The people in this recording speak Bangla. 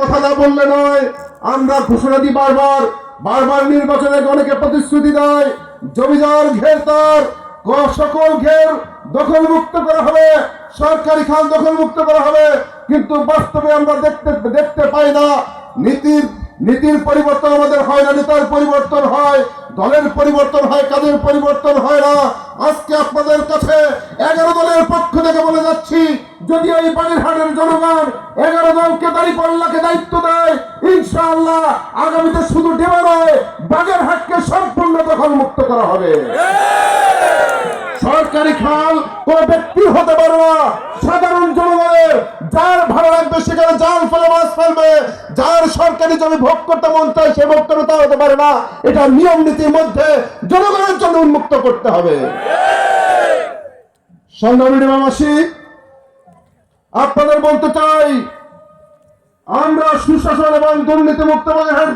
কথা না বললে নয়। আমরা ঘোষণা দিই বারবার বারবার, নির্বাচনে অনেকে প্রতিশ্রুতি দেয় জমিদার ঘের তার সকল ঘের দখল মুক্ত করা হবে, সরকারি খাল দখল মুক্ত করা হবে, কিন্তু বাস্তবে আমরা দেখতে পাই না। নীতির পরিবর্তন আমাদের হয় না, নেতার পরিবর্তন হয়, দলের পরিবর্তন হয়, কাজের পরিবর্তন হয় না। আজকে আপনাদের কাছে 11 দলের পক্ষ থেকে বলে যাচ্ছি, যদি এই বাগেরহাটের জনগণ 11 দলকে দাঁড়িপাল্লাকে দায়িত্ব দেয়, ইনশাআল্লাহ আগামীতে শুধু ডেবা নয়, বাগেরহাটকে সম্পূর্ণ দখল মুক্ত করা হবে। সরকারি খাল কোন ব্যক্তি হতে পারে না, সাধারণ জনগণের। যার ভালো লাগবে সেখানে জাল ফেলে মাছ ফেলবে, যার সরকারি জমি ভোগ করতে মন চায় সে ভোগ করতে হতে পারে না। এটা নিয়ম নীতির মধ্যে জনগণের জন্য উন্মুক্ত করতে হবে। সংগ্রামী ডেবাবাসী, আপনাদের বলতে চাই, আমরা সুশাসন এবং দুর্নীতি মুক্ত বাগেরহাট